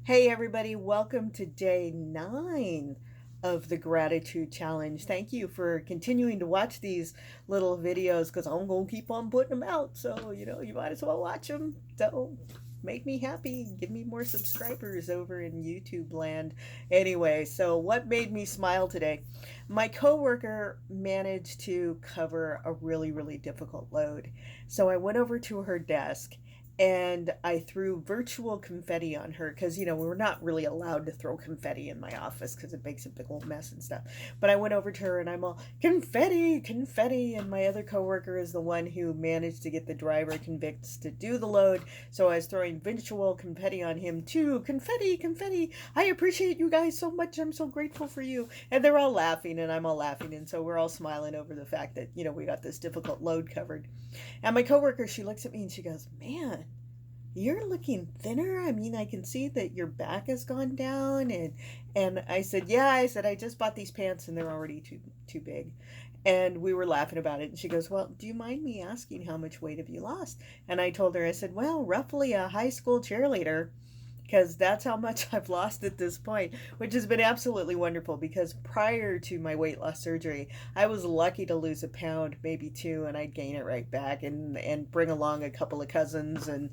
Hey, everybody, welcome to day 9 of the Gratitude Challenge. Thank you for continuing to watch these little videos because I'm going to keep on putting them out. So, you might as well watch them. So, make me happy. Give me more subscribers over in YouTube land. Anyway, so what made me smile today? My coworker managed to cover a really, really difficult load. So, I went over to her desk and I threw virtual confetti on her because we're not really allowed to throw confetti in my office because it makes a big old mess and stuff. But I went over to her and I'm all confetti, confetti, and my other coworker is the one who managed to get the driver convinced to do the load. So I was throwing virtual confetti on him too. Confetti, confetti. I appreciate you guys so much. I'm so grateful for you. And they're all laughing and I'm all laughing, and so we're all smiling over the fact that we got this difficult load covered. And my coworker, she looks at me and she goes, "Man, you're looking thinner. I mean, I can see that your back has gone down." And I said, "Yeah," I said, "I just bought these pants and they're already too big." And we were laughing about it. And she goes, "Well, do you mind me asking how much weight have you lost?" And I told her, I said, "Well, roughly a high school cheerleader." Because that's how much I've lost at this point, which has been absolutely wonderful. Because prior to my weight loss surgery, I was lucky to lose a pound, maybe two, and I'd gain it right back and bring along a couple of cousins and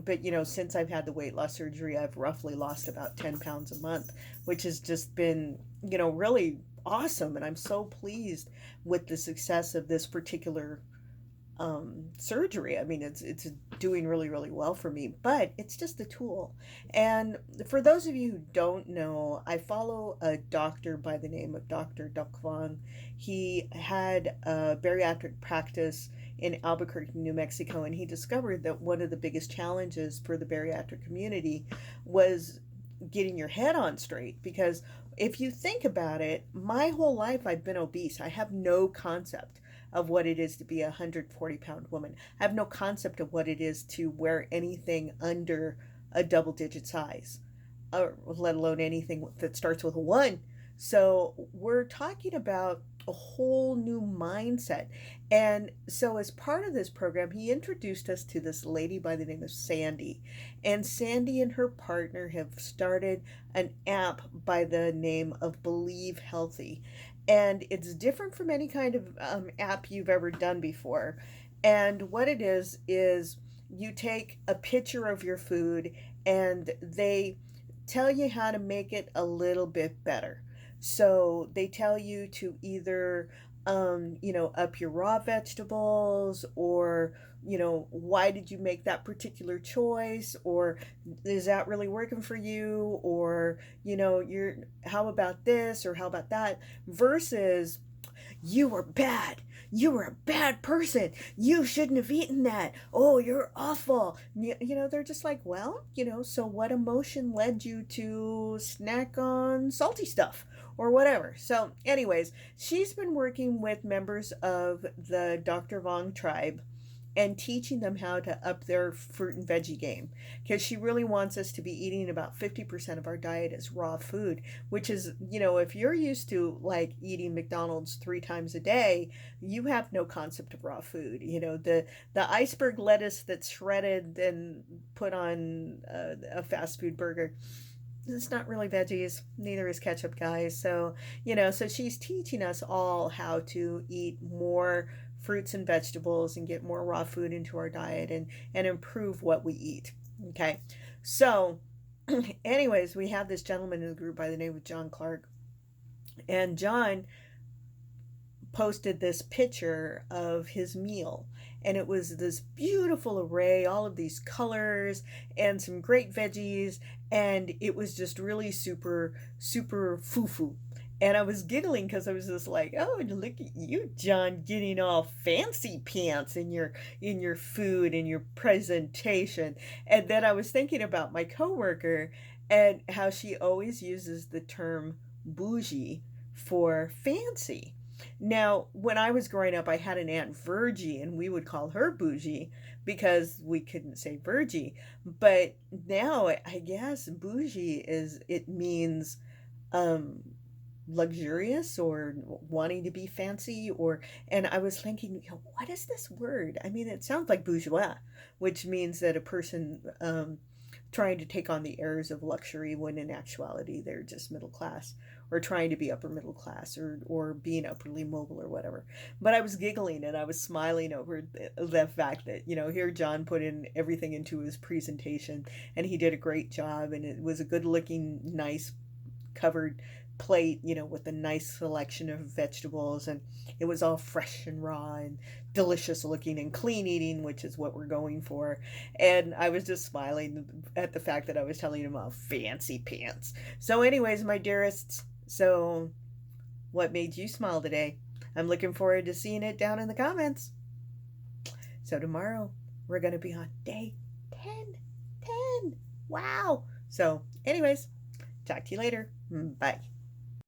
but since I've had the weight loss surgery, I've roughly lost about 10 pounds a month, which has just been really awesome, and I'm so pleased with the success of this particular surgery. I mean, it's doing really really well for me, but it's just a tool. And for those of you who don't know, I follow a doctor by the name of Dr. Duc Van. He had a bariatric practice in Albuquerque, New Mexico, and he discovered that one of the biggest challenges for the bariatric community was getting your head on straight. Because if you think about it, my whole life I've been obese. I have no concept of what it is to be a 140-pound woman. I have no concept of what it is to wear anything under a double digit size, or let alone anything that starts with a one. So we're talking about a whole new mindset. And so, as part of this program, he introduced us to this lady by the name of Sandy. And Sandy and her partner have started an app by the name of Believe Healthy. And it's different from any kind of app you've ever done before. And what it is you take a picture of your food and they tell you how to make it a little bit better. So they tell you to either, up your raw vegetables, or, why did you make that particular choice, or is that really working for you, or, how about this, or how about that, versus you were bad. You were a bad person. You shouldn't have eaten that. Oh, you're awful. They're just like, well, so what emotion led you to snack on salty stuff or whatever? So, anyways, she's been working with members of the Dr. Vong tribe and teaching them how to up their fruit and veggie game, because she really wants us to be eating about 50% of our diet as raw food, which is, if you're used to like eating McDonald's 3 times a day, you have no concept of raw food. The iceberg lettuce that's shredded and put on a fast food burger, it's not really veggies, neither is ketchup, guys. So so she's teaching us all how to eat more fruits and vegetables and get more raw food into our diet and improve what we eat. Okay, so anyways, we have this gentleman in the group by the name of John Clark, and John posted this picture of his meal, and it was this beautiful array, all of these colors and some great veggies, and it was just really super super foo-foo. And I was giggling because I was just like, "Oh, look at you, John, getting all fancy pants in your food and your presentation." And then I was thinking about my coworker and how she always uses the term bougie for fancy. Now, when I was growing up, I had an Aunt Virgie, and we would call her Boujee because we couldn't say Virgie. But now, I guess bougie it means um, luxurious or wanting to be fancy, and I was thinking, what is this word? I mean, it sounds like bourgeois, which means that a person trying to take on the airs of luxury when in actuality they're just middle class, or trying to be upper middle class, or being upperly mobile or whatever. But I was giggling and I was smiling over the fact that, here John put in everything into his presentation and he did a great job, and it was a good looking, nice covered plate, with a nice selection of vegetables, and it was all fresh and raw and delicious looking and clean eating, which is what we're going for. And I was just smiling at the fact that I was telling him about fancy pants. So, anyways, my dearests, so what made you smile today? I'm looking forward to seeing it down in the comments. So, tomorrow we're going to be on day 10. 10. Wow. So, anyways, talk to you later. Bye.